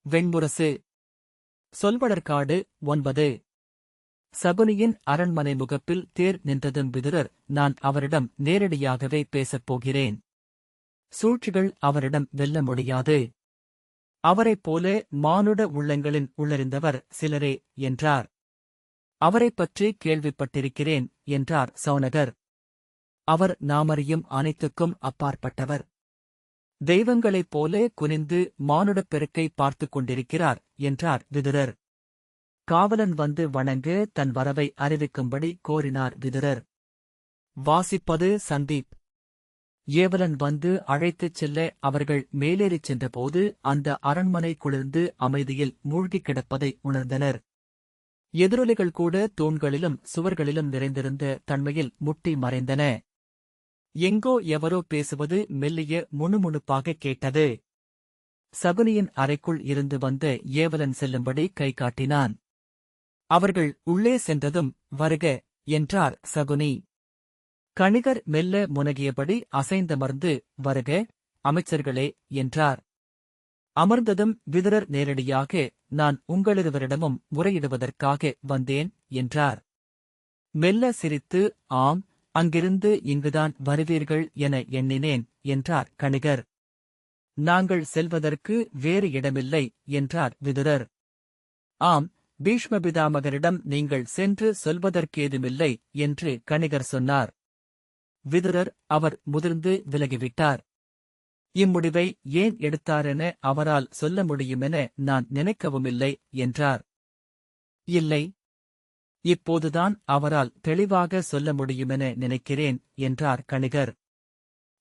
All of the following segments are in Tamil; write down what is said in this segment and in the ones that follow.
வெண்முரசு. சொல்வடர்காடு 9. சகுனியின் அரண்மனை முகப்பில் தேர் நின்றதும் விதுரர், நான் அவரிடம் நேரடியாகவே பேசப் போகிறேன். சூழ்ச்சிகள் அவரிடம் வெல்ல முடியாது. அவரைப் போல மானுட உள்ளங்களின் உள்ளறிந்தவர் சிலரே என்றார். அவரைப் பற்றி கேள்விப்பட்டிருக்கிறேன் என்றார் சௌனகர். அவர் நாமறியும் அனைத்துக்கும் அப்பாற்பட்டவர். தெய்வங்களைப் போல குனிந்து மானுடப் பெருக்கை பார்த்துக் கொண்டிருக்கிறார் என்றார் விதுரர். காவலன் வந்து வணங்க தன் வரவை அறிவிக்கும்படி கோரினார் விதுரர். வாசிப்பது சந்தீப். ஏவலன் வந்து அழைத்துச் செல்ல அவர்கள் மேலேறிச் சென்றபோது அந்த அரண்மனை குளிர்ந்து அமைதியில் மூழ்கிக் கிடப்பதை உணர்ந்தனர். எதிரொலிகள் கூட தூண்களிலும் சுவர்களிலும் நிறைந்திருந்த தன்மையில் முட்டி மறைந்தன. எங்கோ எவரோ பேசுவது மெல்லிய முணுமுணுப்பாக கேட்டது. சகுனியின் அறைக்குள் இருந்து வந்த ஏவலன் செல்லும்படி கை காட்டினான். அவர்கள் உள்ளே சென்றதும் வருக என்றார் சகுனி. கணிகர் மெல்ல முனகியபடி அசைந்தமர்ந்து வருக அமைச்சர்களே என்றார். அமர்ந்ததும் விதுரர் நேரடியாக, நான் உங்களிருவரிடமும் முறையிடுவதற்காக வந்தேன் என்றார். மெல்ல சிரித்து, ஆம், அங்கிருந்து இங்குதான் வருவீர்கள் என எண்ணினேன் என்றார் கணிகர். நாங்கள் செல்வதற்கு வேறு இடமில்லை என்றார் விதுரர். ஆம், பீஷ்மபிதாமகரிடம் நீங்கள் சென்று சொல்வதற்கேதுமில்லை என்று கணிகர் சொன்னார். விதுரர், அவர் முதிர்ந்து விலகிவிட்டார். இம்முடிவை ஏன் எடுத்தாரென அவரால் சொல்ல முடியுமென நான் நினைக்கவுமில்லை என்றார். இல்லை, இப்போதுதான் அவரால் தெளிவாக சொல்ல முடியுமென நினைக்கிறேன் என்றார் கணிகர்.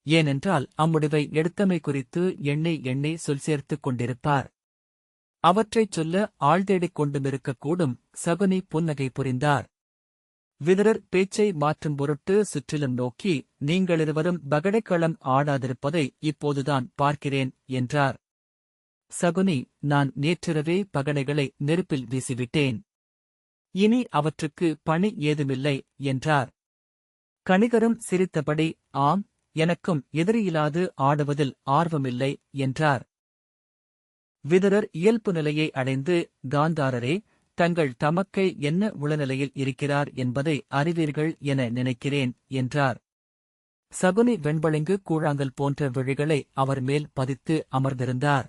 ஏனென்றால் அம்முடிவை எடுத்தமை குறித்து எண்ணி எண்ணி சொல் சேர்த்துக் கொண்டிருப்பார். அவற்றைச் சொல்ல ஆழ்தேடிக் கொண்டுமிருக்கக்கூடும். சகுனி புன்னகை புரிந்தார். விதுரர் பேச்சை மாற்றும் பொருட்டு சுற்றிலும் நோக்கி, நீங்களிருவரும் பகடைக்களம் ஆடாதிருப்பதை இப்போதுதான் பார்க்கிறேன் என்றார். சகுனி, நான் நேற்றிரவே பகடைகளை நெருப்பில் வீசிவிட்டேன். இனி அவற்றுக்கு பணி ஏதுமில்லை என்றார். கணிகரும் சிரித்தபடி, ஆம், எனக்கும் எதிரியிலாது ஆடுவதில் ஆர்வமில்லை என்றார். விதுரர் இயல்பு நிலையை அடைந்து, காந்தாரரே, தங்கள் தமக்கை என்ன உளநிலையில் இருக்கிறார் என்பதை அறிவீர்கள் என நினைக்கிறேன் என்றார். சகுனி வெண்பளிங்கு கூழாங்கல் போன்ற விழிகளை அவர் மேல் பதித்து அமர்ந்திருந்தார்.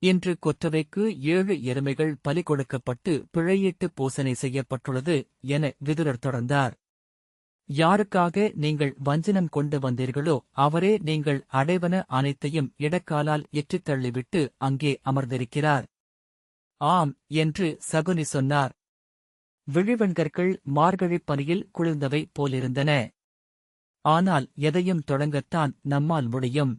இன்று கொற்றவைக்கு 7 எருமைகள் பலி கொடுக்கப்பட்டு பிழையீட்டு பூசனை செய்யப்பட்டுள்ளது என விதுரர் தொடர்ந்தார். யாருக்காக நீங்கள் வஞ்சனம் கொண்டு வந்தீர்களோ அவரே நீங்கள் அடைவன அனைத்தையும் இடக்காலால் எற்றித் தள்ளிவிட்டு அங்கே அமர்ந்திருக்கிறார். ஆம் என்று சகுனி சொன்னார். விழிவெண்கற்கள் மார்கழிப் பனியில் குளிர்ந்தவை போலிருந்தன. ஆனால் எதையும் தொடங்கத்தான் நம்மால் முடியும்.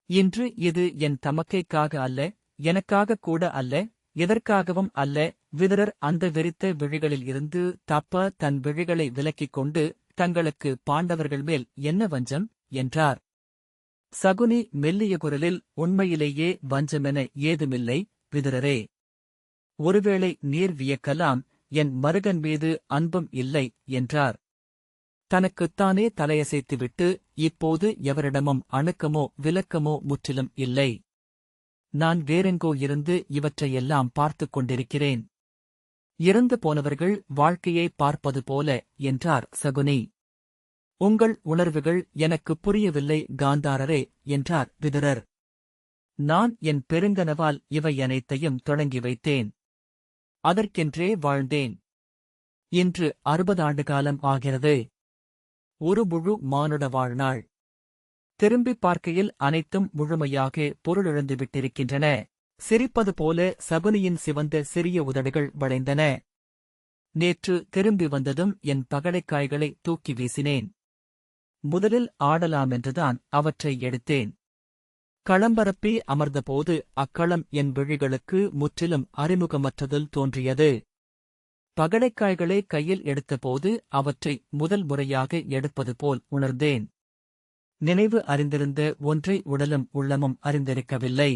இன்று இது என் தமக்கைக்காக அல்ல, எனக்காக கூட அல்ல, எதற்காகவும் அல்ல. விதுரர் அந்த வெறித்த விழிகளில் இருந்து தப்ப தன் விழிகளை விலக்கிக் கொண்டு, தங்களுக்கு பாண்டவர்கள் மேல் என்ன வஞ்சம் என்றார். சகுனி மெல்லிய குரலில், உண்மையிலேயே வஞ்சமென ஏதுமில்லை விதுரரே. ஒருவேளை நீர் வியக்கலாம், என் மருகன் மீது அன்பும் இல்லை என்றார். தனக்குத்தானே தலையசைத்துவிட்டு, இப்போது எவரிடமும் அணுக்கமோ விலக்கமோ முற்றிலும் இல்லை. நான் வேறெங்கோ இருந்து இவற்றையெல்லாம் பார்த்துக் கொண்டிருக்கிறேன். இறந்து போனவர்கள் வாழ்க்கையை பார்ப்பது போல என்றார் சகுனி. உங்கள் உணர்வுகள் எனக்கு புரியவில்லை காந்தாரரே என்றார் விதுரர். நான் என் பெருங்கனவால் இவையனைத்தையும் தொடங்கி வைத்தேன். அதற்கென்றே வாழ்ந்தேன். இன்று 60 ஆண்டு காலம் ஆகிறது. ஒரு முழு மானுட வாழ்நாள். திரும்பிப் பார்க்கையில் அனைத்தும் முழுமையாக பொருளிழந்துவிட்டிருக்கின்றன. சிரிப்பது போல சகுனியின் சிவந்த சிறிய உதடுகள் வளைந்தன. நேற்று திரும்பி வந்ததும் என் பகடைக்காய்களை தூக்கி வீசினேன். முதலில் ஆடலாமென்றுதான் அவற்றை எடுத்தேன். களம்பரப்பி அமர்ந்தபோது அக்களம் என் விழிகளுக்கு முற்றிலும் அறிமுகமற்றதில் தோன்றியது. பகடைக்காய்களை கையில் எடுத்தபோது அவற்றை முதல் முறையாக எடுப்பது போல் உணர்ந்தேன். நினைவு அறிந்திருந்த ஒன்றை உடலும் உள்ளமும் அறிந்திருக்கவில்லை.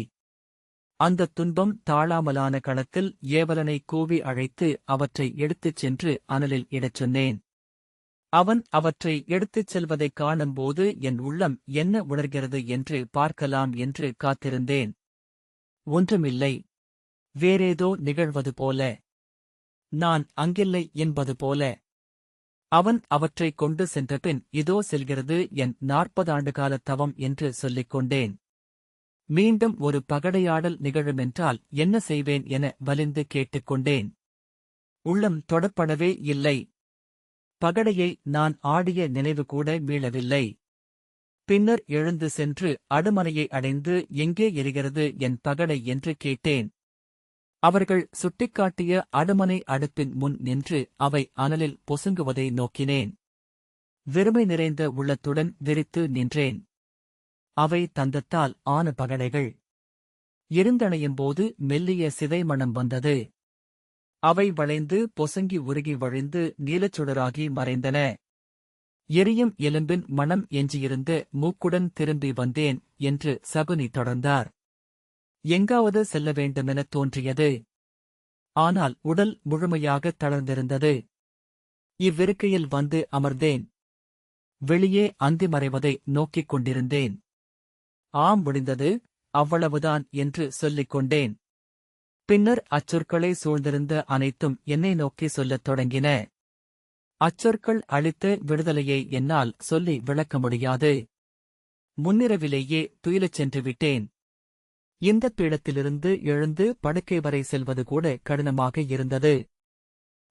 அந்தத் துன்பம் தாழாமலான களத்தில் ஏவலனை கூவி அழைத்து அவற்றை எடுத்துச் சென்று அனலில் இடச் சொன்னேன். அவன் அவற்றை எடுத்துச் செல்வதைக் காணும்போது என் உள்ளம் என்ன உணர்கிறது என்று பார்க்கலாம் என்று காத்திருந்தேன். ஒன்றுமில்லை. வேறேதோ நிகழ்வது போல. நான் அங்கில்லை என்பது போல. அவன் அவற்றைக் கொண்டு சென்றபின் இதோ செல்கிறது என் 40 ஆண்டுகால தவம் என்று சொல்லிக் கொண்டேன். மீண்டும் ஒரு பகடையாடல் நிகழுமென்றால் என்ன செய்வேன் என வலிந்து கேட்டுக்கொண்டேன். உள்ளம் தொடப்படவே இல்லை. பகடையை நான் ஆடிய நினைவு கூட மீளவில்லை. பின்னர் எழுந்து சென்று அடுமனையை அடைந்து எங்கே எரிகிறது என் பகடை என்று கேட்டேன். அவர்கள் சுட்டிக்காட்டிய அடுமனை அடுப்பின் முன் நின்று அவை அனலில் பொசுங்குவதை நோக்கினேன். வெறுமை நிறைந்த உள்ளத்துடன் விரித்து நின்றேன். அவை தந்தத்தால் ஆன பகடைகள். எரிந்தணையும்போது மெல்லிய சிதைமணம் வந்தது. அவை வளைந்து பொசுங்கி உருகி வழிந்து நீலச்சுடராகி மறைந்தன. எரியும் எலும்பின் மணம் எஞ்சியிருந்த மூக்குடன் திரும்பி வந்தேன் என்று சகுனி தொடர்ந்தார். எங்காவது செல்ல வேண்டுமெனத் தோன்றியது. ஆனால் உடல் முழுமையாக தளர்ந்திருந்தது. இவ்விருக்கையில் வந்து அமர்ந்தேன். வெளியே அந்தி மறைவதை நோக்கிக் கொண்டிருந்தேன். ஆம், முடிந்தது, அவ்வளவுதான் என்று சொல்லிக் கொண்டேன். பின்னர் அச்சொற்களை சூழ்ந்திருந்த அனைத்தும் என்னை நோக்கி சொல்லத் தொடங்கின. அச்சொற்கள் அளித்த விடுதலையை என்னால் சொல்லி விளக்க முடியாது. முன்னிரவிலேயே துயிலச் சென்று விட்டேன். இந்தப் பீடத்திலிருந்து எழுந்து படுக்கை வரை செல்வது கூட கடினமாக இருந்தது.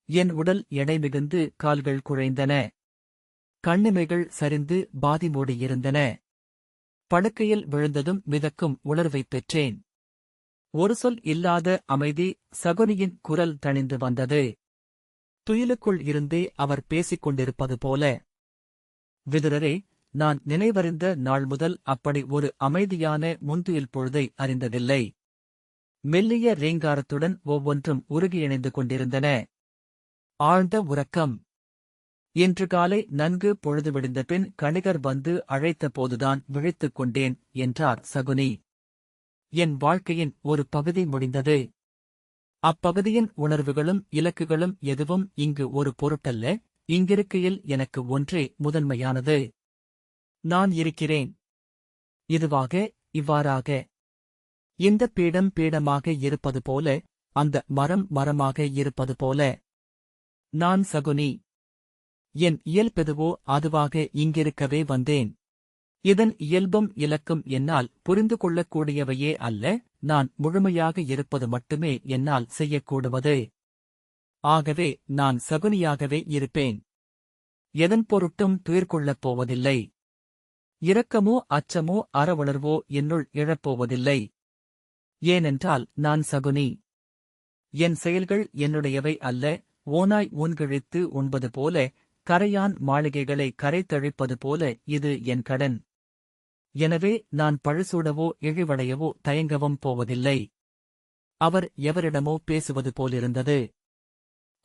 என் உடல் எடை மிகுந்து கால்கள் குழைந்தன. கண்ணிமைகள் சரிந்து பாதி மூடியிருந்தன. படுக்கையில் விழுந்ததும் மிதக்கும் உணர்வைப் பெற்றேன். ஒரு சொல் இல்லாத அமைதி. சகுனியின் குரல் தணிந்து வந்தது. துயிலுக்குள் இருந்தே அவர் பேசிக் கொண்டிருப்பது போல. விதுரரே, நான் நினைவறிந்த நாள் முதல் அப்படி ஒரு அமைதியான முன்துயில் பொழுதை அறிந்ததில்லை. மெல்லிய ரீங்காரத்துடன் ஒவ்வொன்றும் உருகியிணைந்து கொண்டிருந்தன. ஆழ்ந்த உறக்கம். இன்று காலை நன்கு பொழுது விடிந்தபின் கணிகர் வந்து அழைத்த போதுதான் விழித்துக் கொண்டேன் என்றார் சகுனி. என் வாழ்க்கையின் ஒரு பகுதி முடிந்தது. அப்பகுதியின் உணர்வுகளும் இலக்குகளும் எதுவும் இங்கு ஒரு பொருட்டல்ல. இங்கிருக்கையில் எனக்கு ஒன்றே முதன்மையானது. நான் இருக்கிறேன். இதுவாக, இவ்வாறாக. இந்த பீடம் பீடமாக இருப்பது போல, அந்த மரம் மரமாக இருப்பது போல. நான் சகுனி. என் இயல்பெதுவோ அதுவாக இங்கிருக்கவே வந்தேன். இதன் இயல்பும் இலக்கும் என்னால் புரிந்து கொள்ளக்கூடியவையே அல்ல. நான் முழுமையாக இருப்பது மட்டுமே என்னால் செய்யக்கூடுவது. ஆகவே நான் சகுனியாகவே இருப்பேன். எதன் பொருட்டும் துயிர்கொள்ளப் போவதில்லை. இரக்கமோ அச்சமோ அறவுணர்வோ என்னுள் இழப்போவதில்லை. ஏனென்றால் நான் சகுனி. என் செயல்கள் என்னுடையவை அல்ல. ஓநாய் ஊன்கிழித்து உண்பது போல, கரையான் மாளிகைகளை கரைத்தழிப்பது போல இது என் கடன். எனவே நான் பழுசூடவோ இழிவடையவோ தயங்கவும் போவதில்லை. அவர் எவரிடமோ பேசுவது போலிருந்தது.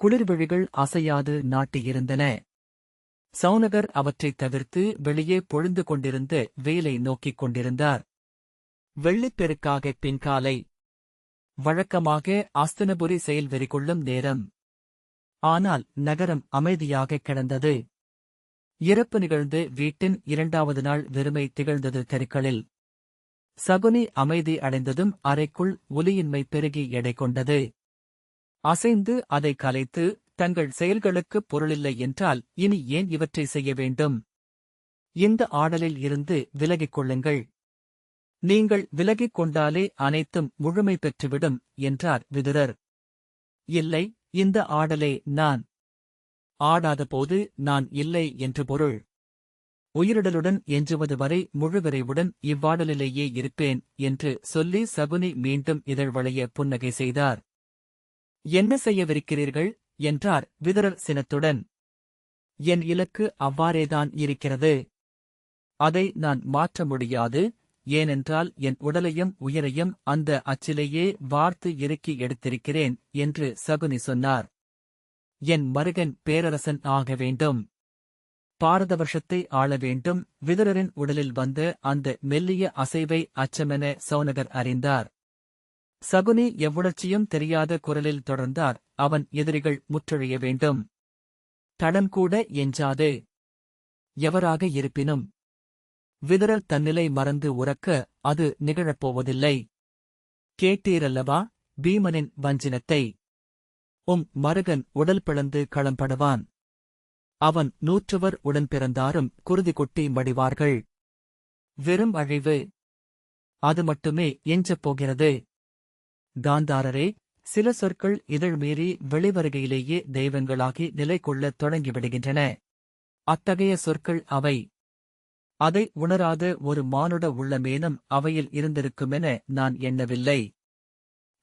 குளிர்விழிகள் அசையாது நாட்டியிருந்தன. சௌனகர் அவற்றைத் தவிர்த்து வெளியே பொழிந்து கொண்டிருந்த வெயிலை நோக்கிக் கொண்டிருந்தார். வெள்ளிப்பெருக்காக பின்காலை. வழக்கமாக அஸ்தினபுரி செயல்வெறி கொள்ளும் நேரம். ஆனால் நகரம் அமைதியாகக் கிடந்தது. இறப்பு நிகழ்ந்து வீட்டின் 2வது நாள் வெறுமை திகழ்ந்தது தெருக்களில். சகுனி அமைதி அடைந்ததும் அறைக்குள் ஒலியின்மை பெருகி எடை கொண்டது. அசைந்து அதை கலைத்து, தங்கள் செயல்களுக்குப் பொருளில்லை என்றால் இனி ஏன் இவற்றை செய்ய வேண்டும்? இந்த ஆடலில் இருந்து விலகிக் கொள்ளுங்கள். நீங்கள் விலகிக் கொண்டாலே அனைத்தும் முழுமை பெற்றுவிடும் என்றார் விதுரர். இல்லை, இந்த ஆடலே நான். ஆடாதபோது நான் இல்லை என்று பொருள். உயிரிடலுடன் எஞ்சுவது வரை முழுவிரைவுடன் இவ்வாடலிலேயே இருப்பேன் என்று சொல்லி சகுனி மீண்டும் இதழ்வளைய புன்னகை செய்தார். என்ன செய்யவிருக்கிறீர்கள் என்றார் விதுரர் சினத்துடன். என் இலக்கு அவ்வாறேதான் இருக்கிறது. அதை நான் மாற்ற முடியாது. ஏனென்றால் என் உடலையும் உயிரையும் அந்த அச்சிலேயே வார்த்து இறுக்கி எடுத்திருக்கிறேன் என்று சகுனி சொன்னார். என் மருகன் பேரரசன் ஆக வேண்டும். பாரதவர்ஷத்தை ஆள வேண்டும். விதுரரின் உடலில் வந்த அந்த மெல்லிய அசைவை அச்சமென சௌனகர் அறிந்தார். சகுனி எவ்வுணர்ச்சியும் தெரியாத குரலில் தொடர்ந்தார். அவன் எதிரிகள் முற்றழிய வேண்டும். தடம்கூட எஞ்சாது. எவராக இருப்பினும். விதுரர் தன்னிலை மறந்து உரக்க, அது நிகழப்போவதில்லை. கேட்டீரல்லவா பீமனின் வஞ்சினத்தை. மருகன் உடல் பிளந்து களம்படுவான். அவன் 100 உடன் பிறந்தாரும் குருதி கொட்டி மடிவார்கள். வெறும் அழிவு. அது மட்டுமே எஞ்சப் போகிறது. காந்தாரரே, சில சொற்கள் இதழ் மீறி வெளிவருகையிலேயே தெய்வங்களாகி நிலை கொள்ளத் தொடங்கிவிடுகின்றன. அத்தகைய சொற்கள் அவை. அதை உணராத ஒரு மானுட உள்ளமேனும் அவையில் இருந்திருக்குமென நான் எண்ணவில்லை.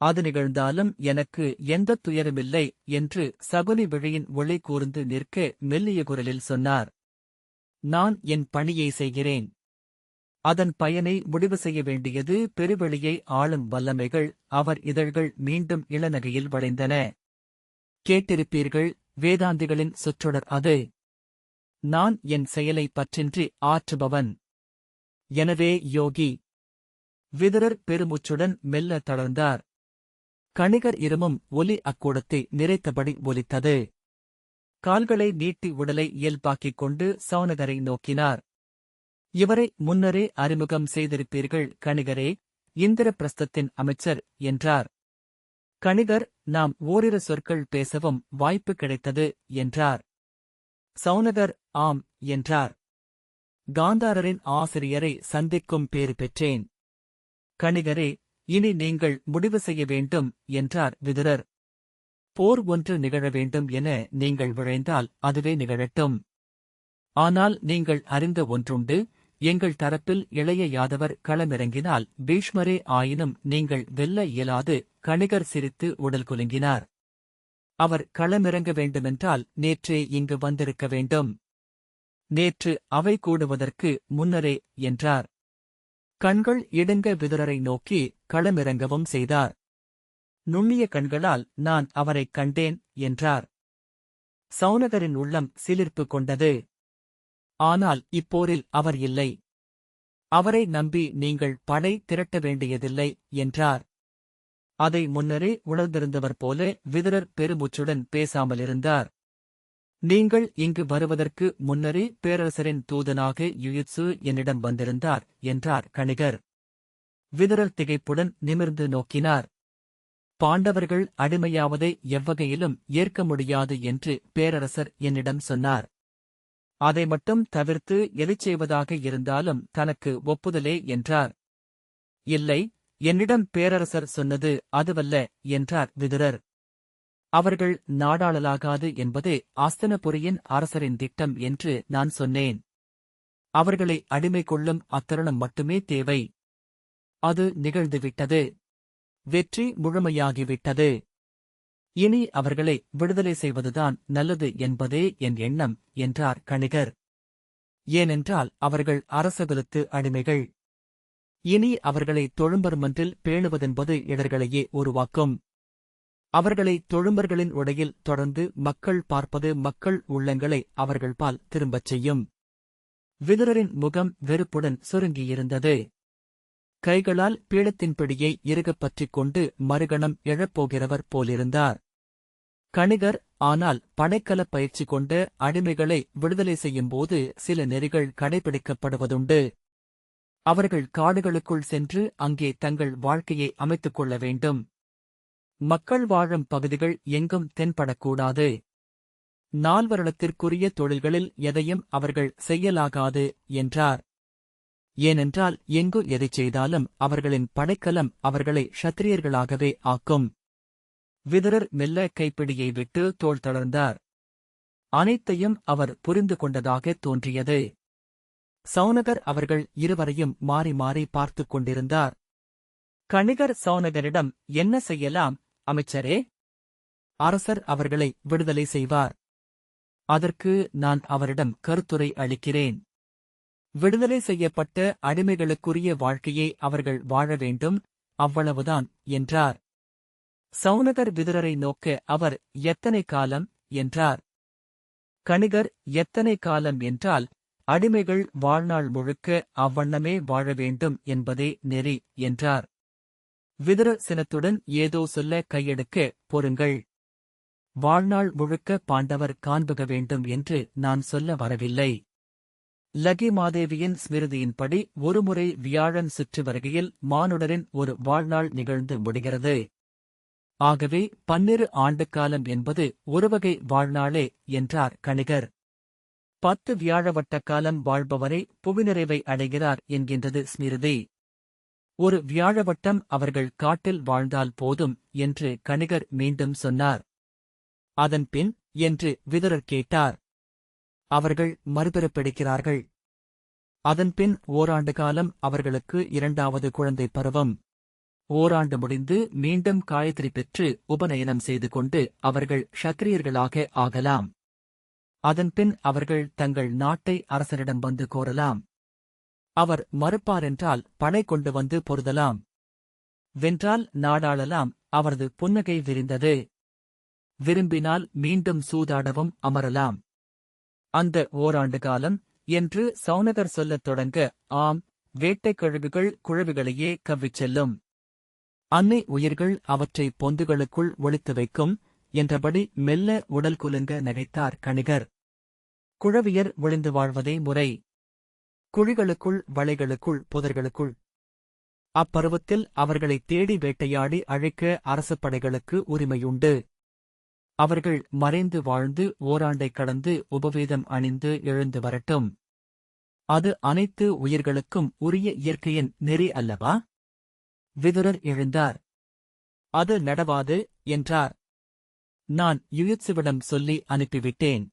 அது நிகழ்ந்தாலும் எனக்கு எந்தத் துயரமில்லை என்று சகுனி விழியின் ஒளி கூர்ந்து நிற்க மெல்லிய குரலில் சொன்னார். நான் என் பணியை செய்கிறேன். அதன் பயனை முடிவு செய்ய வேண்டியது பெருவெளியை ஆளும் வல்லமைகள். அவர் இதழ்கள் மீண்டும் இளநகையில் வளைந்தன. கேட்டிருப்பீர்கள், வேதாந்திகளின் சொற்றொடர் அது. நான் என் செயலை பற்றின்றி ஆற்றுபவன். எனவே யோகி. விதுரர் பெருமூச்சுடன் மெல்ல தளர்ந்தார். கணிகர் இருமும் ஒலி அக்கூடத்தை நிறைத்தபடி ஒலித்தது. கால்களை நீட்டி உடலை இயல்பாக்கிக் கொண்டு சௌனகரை நோக்கினார். இவரை முன்னரே அறிமுகம் செய்திருப்பீர்கள் கணிகரே, இந்திரபிரஸ்தத்தின் அமைச்சர் என்றார். கணிகர், நாம் ஓரிரு சொற்கள் பேசவும் வாய்ப்பு கிடைத்தது என்றார். சௌனகர், ஆம் என்றார். காந்தாரரின் ஆசிரியரை சந்திக்கும் பேறு பெற்றேன். கணிகரே, இனி நீங்கள் முடிவு செய்ய வேண்டும் என்றார் விதுரர். போர் ஒன்று நிகழ வேண்டும் என நீங்கள் விழைந்தால் அதுவே நிகழட்டும். ஆனால் நீங்கள் அறிந்த ஒன்றுண்டு, எங்கள் தரப்பில் இளைய யாதவர் களமிறங்கினால் பீஷ்மரே ஆயினும் நீங்கள் வெல்ல இயலாது. கணிகர் சிரித்து உடல் குலுங்கினார். அவர் களமிறங்க வேண்டுமென்றால் நேற்றே இங்கு வந்திருக்க வேண்டும். நேற்று அவை கூடுவதற்கு முன்னரே என்றார். கண்கள் இடுங்க விதுரரை நோக்கி களமிறங்கவும் செய்தார். நுண்ணிய கண்களால் நான் அவரைக் கண்டேன் என்றார். சௌனகரின் உள்ளம் சிலிர்ப்பு கொண்டது. ஆனால் இப்போரில் அவர் இல்லை. அவரை நம்பி நீங்கள் படை திரட்ட வேண்டியதில்லை என்றார். அதை முன்னரே உணர்ந்திருந்தவர் போல விதுரர் பெருமூச்சுடன் பேசாமலிருந்தார். நீங்கள் இங்கு வருவதற்கு முன்னரே பேரரசரின் தூதனாக யுயுத்சு என்னிடம் வந்திருந்தார் என்றார் கணிகர். விதுரர் திகைப்புடன் நிமிர்ந்து நோக்கினார். பாண்டவர்கள் அடிமையாவதை எவ்வகையிலும் ஏற்க முடியாது என்று பேரரசர் என்னிடம் சொன்னார். அதை மட்டும் தவிர்த்து எதைச் செய்வதாக இருந்தாலும் தனக்கு ஒப்புதலே என்றார். இல்லை, என்னிடம் பேரரசர் சொன்னது அதுவல்ல என்றார் விதுரர். அவர்கள் நாடாளலாகாது என்பதே ஆஸ்தனபுரியின் அரசரின் திட்டம் என்று நான் சொன்னேன். அவர்களை அடிமை கொள்ளும் அத்தருணம் மட்டுமே தேவை. அது நிகழ்ந்துவிட்டது. வெற்றி முழுமையாகிவிட்டது. இனி அவர்களை விடுதலை செய்வதுதான் நல்லது என்பதே என் எண்ணம் என்றார் கணிகர். ஏனென்றால் அவர்கள் அரசகுலத்து அடிமைகள். இனி அவர்களை தொழும்பர்மன்றில் பேணுவதென்பது இடர்களையே உருவாக்கும். அவர்களை தொழும்பர்களின் உடையில் தொடர்ந்து மக்கள் பார்ப்பது மக்கள் உள்ளங்களை அவர்கள் பால் திரும்பச் செய்யும். விதுரரின் முகம் வெறுப்புடன் சுருங்கியிருந்தது. கைகளால் பீடத்தின் பிடியை இறுகப் பற்றிக் கொண்டு மறுகணம் எழப்போகிறவர் போலிருந்தார். கணிகர், ஆனால் படைக்கலப் பயிற்சி கொண்ட அடிமைகளை விடுதலை செய்யும்போது சில நெறிகள் கடைபிடிக்கப்படுவதுண்டு. அவர்கள் காடுகளுக்குள் சென்று அங்கே தங்கள் வாழ்க்கையை அமைத்துக் கொள்ள வேண்டும். மக்கள் வாழும் பகுதிகள் எங்கும் தென்படக்கூடாது. 4 வருடத்திற்குரிய தொழில்களில் எதையும் அவர்கள் செய்யலாகாது என்றார். ஏனென்றால் எங்கு எதைச் செய்தாலும் அவர்களின் படைக்கலம் அவர்களை க்ஷத்திரியர்களாகவே ஆக்கும். விதுரர் மெல்ல கைப்பிடியை விட்டு தோள் தளர்ந்தார். அனைத்தையும் அவர் புரிந்து கொண்டதாகத் தோன்றியது. சௌனகர் அவர்கள் இருவரையும் மாறி மாறி பார்த்துக் கொண்டிருந்தார். கணிகர் சௌனகரிடம், என்ன செய்யலாம் அமைச்சரே? அரசர் அவர்களை விடுதலை செய்வார். அதற்கு நான் அவரிடம் கருத்துரை அளிக்கிறேன். விடுதலை செய்யப்பட்ட அடிமைகளுக்குரிய வாழ்க்கையை அவர்கள் வாழ வேண்டும், அவ்வளவுதான் என்றார். சௌனகர் விதுரரை நோக்க அவர், எத்தனை காலம் என்றார். கணிகர், எத்தனை காலம் என்றால் அடிமைகள் வாழ்நாள் முழுக்க அவ்வண்ணமே வாழ வேண்டும் என்பதே நெறி என்றார். விதுர சினத்துடன் ஏதோ சொல்ல கையெடுக்க, பொறுங்கள். வாழ்நாள் முழுக்க பாண்டவர் காண்புக வேண்டும் என்று நான் சொல்ல வரவில்லை. லகி மாதேவியின் ஸ்மிருதியின்படி ஒருமுறை வியாழன் சுற்றி வருகையில் மானுடரின் ஒரு வாழ்நாள் நிகழ்ந்து முடிகிறது. ஆகவே 12 ஆண்டு காலம் என்பது ஒருவகை வாழ்நாளே என்றார் கணிகர். 10 வியாழவட்ட காலம் வாழ்பவரை புவிநிறைவை அடைகிறார் என்கின்றது ஸ்மிருதி. ஒரு வியாழவட்டம் அவர்கள் காட்டில் வாழ்ந்தால் போதும் என்று கணிகர் மீண்டும் சொன்னார். அதன்பின் என்று விதுரர் கேட்டார். அவர்கள் மறுபிறப்பெடுக்கிறார்கள். அதன்பின் ஓராண்டு காலம் அவர்களுக்கு 2வது குழந்தை பருவம். ஓராண்டு முடிந்து மீண்டும் காயத்ரி பெற்று உபநயனம் செய்து கொண்டு அவர்கள் க்ஷத்திரியர்களாக ஆகலாம். அதன்பின் அவர்கள் தங்கள் நாட்டை அரசரிடம் வந்து கோரலாம். அவர் மறுப்பாரென்றால் படை கொண்டு வந்து பொருதலாம். வென்றால் நாடாளலாம். அவரது புன்னகை விரிந்தது. விரும்பினால் மீண்டும் சூதாடவும் அமரலாம். அந்த ஓராண்டு காலம் என்று சௌனகர் சொல்லத் தொடங்க, ஆம், வேட்டைக் கழுகுகள் குழவிகளையே கவ்விச் செல்லும். அன்னை உயிர்கள் அவற்றை பொந்துகளுக்குள் ஒளித்து வைக்கும் என்றபடி மெல்ல உடல் குலுங்க நகைத்தார் கணிகர். குழவியர் ஒளிந்து வாழ்வதே முறை. குழிகளுக்குள், வளைகளுக்குள், புதர்களுக்குள். அப்பருவத்தில் அவர்களை தேடி வேட்டையாடி அழைக்க அரசு படைகளுக்கு உரிமையுண்டு. அவர்கள் மறைந்து வாழ்ந்து ஓராண்டை கடந்து உபவேதம் அணிந்து எழுந்து வரட்டும். அது அனைத்து உயிர்களுக்கும் உரிய இயற்கையின் நெறி அல்லவா? விதுரர் எழுந்தார். அது நடவாது என்றார். நான் யுயுத்சுவிடம் சொல்லி அனுப்பிவிட்டேன்.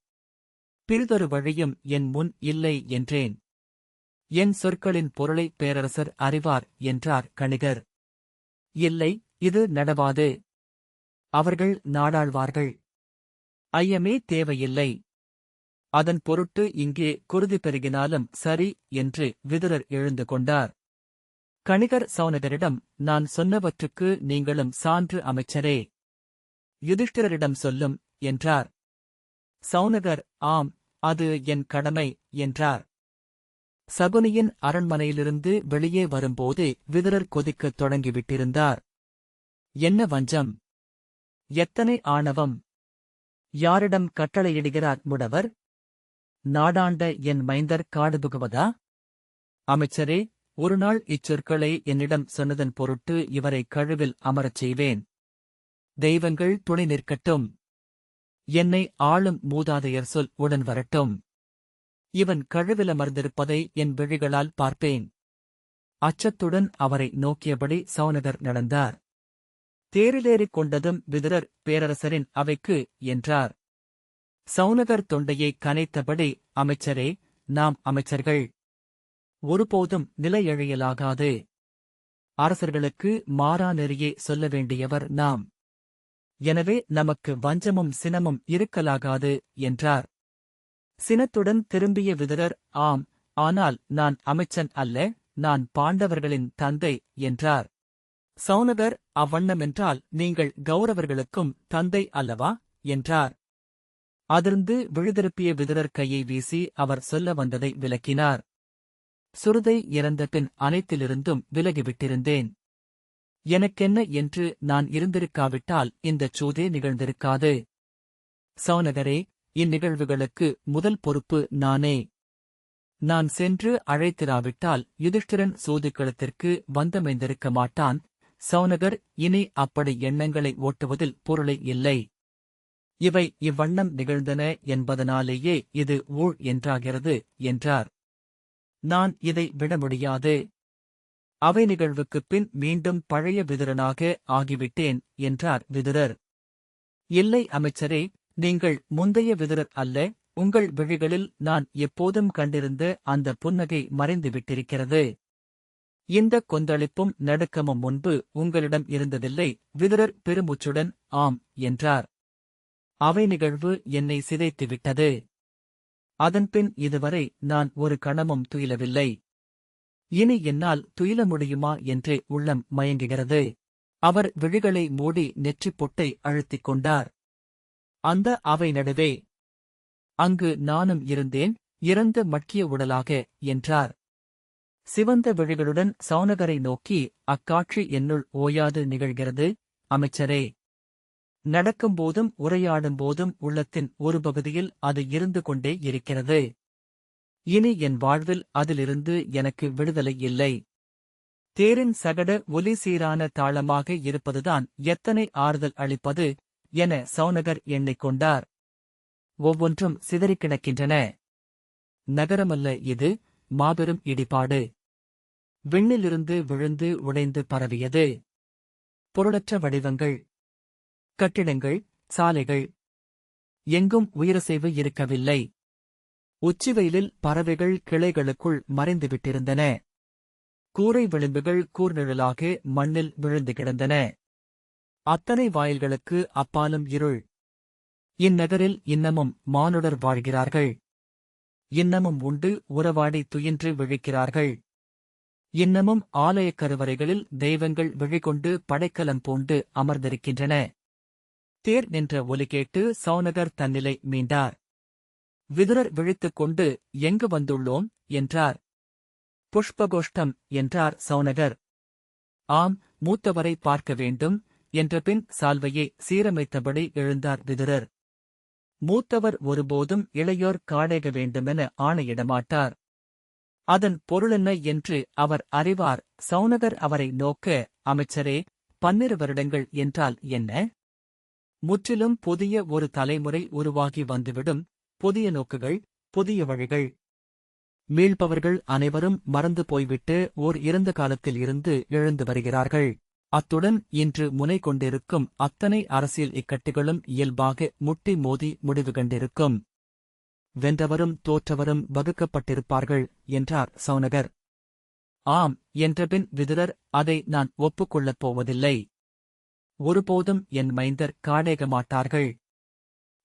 பிறிதொரு வழியும் என் முன் இல்லை என்றேன். என் சொற்களின் பொருளை பேரரசர் அறிவார் என்றார் கணிகர். இல்லை, இது நடவாது. அவர்கள் நாடாழ்வார்கள். ஐயமே தேவையில்லை. அதன் பொருட்டு இங்கே குருதி பெருகினாலும் சரி என்று விதுரர் எழுந்து கொண்டார். கணிகர் சௌனகரிடம், நான் சொன்னவற்றுக்கு நீங்களும் சான்று அமைச்சரே. யுதிஷ்டிரரிடம் சொல்லும் என்றார். சௌனகர், ஆம், அது என் கடமை என்றார். சகுனியின் அரண்மனையிலிருந்து வெளியே வரும்போதே விதுரர் கொதிக்கத் தொடங்கிவிட்டிருந்தார். என்ன வஞ்சம்! எத்தனை ஆணவம்! யாரிடம் கட்டளையிடுகிறார் முடவர்? நாடாண்ட என் மைந்தர் காடு புகுவதா? அமைச்சரே, ஒருநாள் இச்சொற்களை என்னிடம் சொன்னதன் பொருட்டு இவரை கழுவில் அமரச் செய்வேன். தெய்வங்கள் துணை நிற்கட்டும். என்னை ஆளும் மூதாதையர் சொல் உடன் வரட்டும். இவன் கழுவிலமர்ந்திருப்பதை என் விழிகளால் பார்ப்பேன். அச்சத்துடன் அவரை நோக்கியபடி சௌனகர் நடந்தார். தேரிலேறிக் கொண்டதும் விதுரர், பேரரசரின் அவைக்கு என்றார். சௌனகர் தொண்டையை கனைத்தபடி, அமைச்சரே, நாம் அமைச்சர்கள். ஒருபோதும் நிலையழியலாகாது. அரசர்களுக்கு மாறா நெறியே சொல்ல வேண்டியவர் நாம். எனவே நமக்கு வஞ்சமும் சினமும் இருக்கலாகாது என்றார். சினத்துடன் திரும்பிய விதுரர், ஆம், ஆனால் நான் அமைச்சன் அல்ல, நான் பாண்டவர்களின் தந்தை என்றார். சௌனகர், அவ்வண்ணமென்றால் நீங்கள் கௌரவர்களுக்கும் தந்தை அல்லவா என்றார். அதிர்ந்து விழுதிருப்பிய விதுரர் கையை வீசி அவர் சொல்ல வந்ததை விளக்கினார். சுருதை இறந்த பின் அனைத்திலிருந்தும் விலகிவிட்டிருந்தேன். எனக்கென்ன என்று நான் இருந்திருக்காவிட்டால் இந்தச் சூதே நிகழ்ந்திருக்காது. சௌனகரே, இந்நிகழ்வுகளுக்கு முதல் பொறுப்பு நானே. நான் சென்று அழைத்திராவிட்டால் யுதிஷ்டிரன் சூதுக்களத்திற்கு வந்தமைந்திருக்க மாட்டான். சௌனகர், இனி அப்படி எண்ணங்களை ஓட்டுவதில் பொருளை இல்லை. இவை இவ்வண்ணம் நிகழ்ந்தன என்பதனாலேயே இது ஊழ் என்றாகிறது என்றார். நான் இதை விட முடியாது. அவை நிகழ்வுக்குப் பின் மீண்டும் பழைய விதுரனாக ஆகிவிட்டேன் என்றார் விதுரர். இல்லை அமைச்சரே, நீங்கள் முந்தைய விதுரர் அல்ல. உங்கள் விழிகளில் நான் எப்போதும் கண்டிருந்த அந்த புன்னகை மறைந்துவிட்டிருக்கிறது. இந்தக் கொந்தளிப்பும் நடுக்கமும் முன்பு உங்களிடம் இருந்ததில்லை. விதுரர் பெருமூச்சுடன் ஆம் என்றார். அவை நிகழ்வு என்னை சிதைத்துவிட்டது. அதன்பின் இதுவரை நான் ஒரு கணமும் துயிலவில்லை. இனி என்னால் துயில முடியுமா என்றே உள்ளம் மயங்குகிறது. அவர் விழிகளை மூடி நெற்றிப் பொட்டை அழுத்திக் கொண்டார். அந்த அவை நடுவே அங்கு நானும் இருந்தேன், இறந்து மட்கிய உடலாக என்றார். சிவந்த விழிகளுடன் சௌனகரை நோக்கி, அக்காட்சி என்னுள் ஓயாது நிகழ்கிறது அமைச்சரே. நடக்கும்போதும் உரையாடும்போதும் உள்ளத்தின் ஒரு பகுதியில் அது இருந்து கொண்டே இருக்கிறது. இனி என் வாழ்வில் அதிலிருந்து எனக்கு விடுதலை இல்லை. தேரின் சகட ஒலி சீரான தாளமாக இருப்பதுதான் எத்தனை ஆறுதல் அளிப்பது என சௌனகர் எண்ணிக்கொண்டார். ஒவ்வொன்றும் சிதறிக் கிடக்கின்றன. நகரமல்ல இது, மாபெரும் இடிபாடு. விண்ணிலிருந்து விழுந்து உடைந்து பரவியது. பொருளற்ற வடிவங்கள், கட்டிடங்கள், சாலைகள். எங்கும் உயிரசைவு இருக்கவில்லை. உச்சிவெயிலில் பறவைகள் கிளைகளுக்குள் மறைந்துவிட்டிருந்தன. கூரை விளிம்புகள் கூர்நிழலாக மண்ணில் விழுந்து கிடந்தன. அத்தனை வாயில்களுக்கு அப்பாலும் இருள். இந்நகரில் இன்னமும் மானுடர் வாழ்கிறார்கள். இன்னமும் உண்டு உறவாடி துயின்று விழிக்கிறார்கள். இன்னமும் ஆலயக் கருவறைகளில் தெய்வங்கள் விழிகொண்டு படைக்கலம் பூண்டு அமர்ந்திருக்கின்றன. தேர் நின்ற ஒலி கேட்டு சௌனகர் தன்னிலை மீண்டார். விதுரர் விழித்துக் கொண்டு எங்கு வந்துள்ளோம் என்றார். புஷ்பகோஷ்டம் என்றார் சௌனகர். ஆம், மூத்தவரை பார்க்க வேண்டும் என்றபின் சால்வையை சீரமைத்தபடி எழுந்தார் விதுரர். மூத்தவர் ஒருபோதும் இளையோர் காடேக வேண்டுமென ஆணையிடமாட்டார். அதன் பொருளென்ன என்று அவர் அறிவார். சௌனகர் அவரை நோக்க, அமைச்சரே, 12 வருடங்கள் என்றால் என்ன? முற்றிலும் புதிய ஒரு தலைமுறை உருவாகி வந்துவிடும். புதிய நோக்குகள், புதிய வழிகள். மீள்பவர்கள் அனைவரும் மறந்து போய்விட்டு ஓர் இறந்த காலத்தில் இருந்து எழுந்து வருகிறார்கள். அத்துடன் இன்று முனை கொண்டிருக்கும் அத்தனை அரசியல் இக்கட்டுகளும் இயல்பாக முட்டி மோதி முடிவு கண்டிருக்கும். வென்றவரும் தோற்றவரும் வகுக்கப்பட்டிருப்பார்கள் என்றார் சௌனகர். ஆம் என்றபின் விதுரர், அதை நான் ஒப்புக்கொள்ளப் போவதில்லை. ஒருபோதும் என் மைந்தர் காடேக மாட்டார்கள்.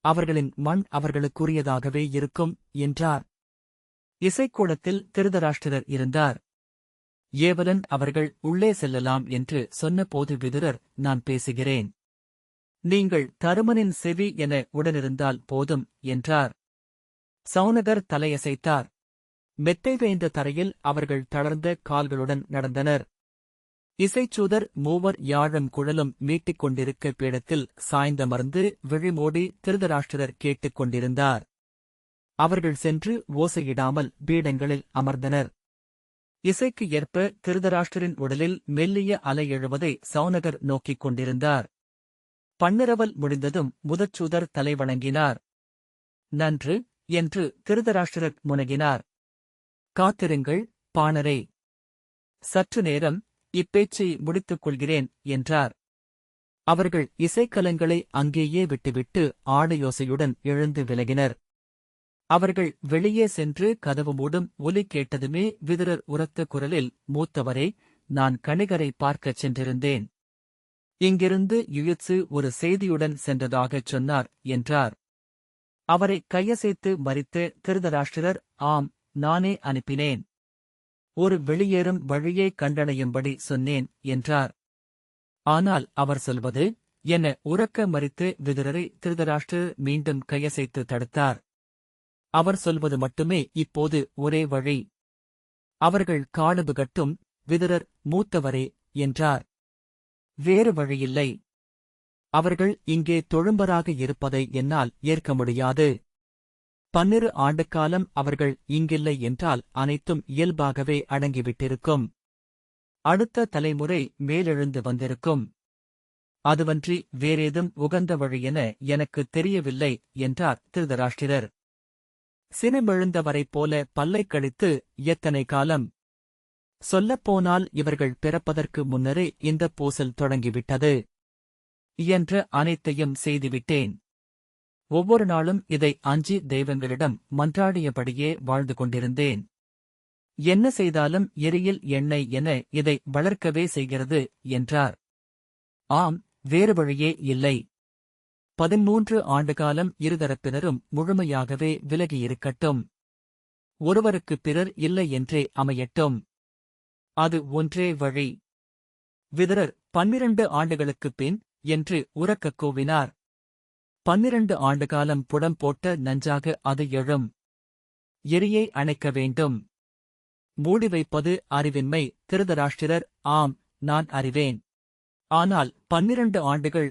அவர்களின் மண் அவர்களுக்குரியதாகவே இருக்கும் என்றார். இசைக்கூடத்தில் திருதராஷ்டிரர் இருந்தார். ஏவலன் அவர்கள் உள்ளே செல்லலாம் என்று சொன்னபோது விதுரர், நான் பேசுகிறேன். நீங்கள் தருமனின் செவி என உடனிருந்தால் போதும் என்றார். சௌனகர் தலையசைத்தார். மெத்தை வேய்ந்த தரையில் அவர்கள் தளர்ந்த கால்களுடன் நடந்தனர். இசைச்சூதர் மூவர் யாழும் குழலும் மீட்டிக் கொண்டிருக்க பீடத்தில் சாய்ந்தமர்ந்து விழிமூடி திருதராஷ்டிரர் கேட்டுக் கொண்டிருந்தார். அவர்கள் சென்று ஓசையிடாமல் பீடங்களில் அமர்ந்தனர். இசைக்கு ஏற்ப திருதராஷ்டிரின் உடலில் மெல்லிய அலை எழுவதை சௌனகர் நோக்கிக் கொண்டிருந்தார். பன்னிரவல் முடிந்ததும் முதற்சூதர் தலைவணங்கினார். நன்று என்று திருதராஷ்டிரர் முனகினார். காத்திருங்கள் பாணரே, சற்று நேரம், இப்பேச்சை முடித்துக் கொள்கிறேன் என்றார். அவர்கள் இசைக்கலங்களை அங்கேயே விட்டுவிட்டு ஆடையோசையுடன் எழுந்து விலகினர். அவர்கள் வெளியே சென்று கதவு மூடும் ஒலி கேட்டதுமே விதுரர் உரத்த குரலில், மூத்தவரே, நான் கணிகரை பார்க்கச் சென்றிருந்தேன். இங்கிருந்து யுயுத்சு ஒரு செய்தியுடன் சென்றதாகச் சொன்னார் என்றார். அவரை கையசைத்து மறித்த திருதராஷ்டிரர், ஆம், நானே அனுப்பினேன். ஒரு வெளியேறும் வழியை கண்டடையும்படி சொன்னேன் என்றார். ஆனால் அவர் சொல்வது என உரக்க மறித்து விதுரரை திருதராஷ்டிரர் மீண்டும் கையசைத்து தடுத்தார். அவர் சொல்வது மட்டுமே இப்போது ஒரே வழி. அவர்கள் காடுபுகட்டும். விதுரர், மூத்தவரே என்றார். வேறு வழியில்லை. அவர்கள் இங்கே தொழும்பராக இருப்பதை என்னால் ஏற்க முடியாது. 12 ஆண்டுக்காலம் அவர்கள் இங்கில்லை என்றால் அனைத்தும் இயல்பாகவே அடங்கிவிட்டிருக்கும். அடுத்த தலைமுறை மேலெழுந்து வந்திருக்கும். அதுவன்றி வேறேதும் உகந்த வழியென எனக்குத் தெரியவில்லை என்றார் திருதராஷ்டிரர். சினமெழுந்தவரைப் போல பல்லைக் கடித்து, எத்தனை காலம்? சொல்லப்போனால் இவர்கள் பிறப்பதற்கு முன்னரே இந்தப் பூசல் தொடங்கிவிட்டது. என்ற அனைத்தையும் செய்துவிட்டேன். ஒவ்வொரு நாளும் இதை அஞ்சி தெய்வங்களிடம் மன்றாடியபடியே வாழ்ந்து கொண்டிருந்தேன். என்ன செய்தாலும் எரியில் எண்ணெய் என இதை வளர்க்கவே செய்கிறது என்றார். ஆம், வேறு வழியே இல்லை. 13 ஆண்டுகாலம் இருதரப்பினரும் முழுமையாகவே விலகியிருக்கட்டும். ஒருவருக்கு பிறர் இல்லை என்றே அமையட்டும். அது ஒன்றே வழி. விதுரர் 12 ஆண்டுகளுக்குப் பின் என்று உரக்கக் கூவினார். 12 ஆண்டுகாலம் புடம் போட்ட நஞ்சாக அது எழும். எரியை அணைக்க வேண்டும். மூடி வைப்பது அறிவின்மை. திருதராஷ்டிரர், ஆம், நான் அறிவேன். ஆனால் 12 ஆண்டுகள்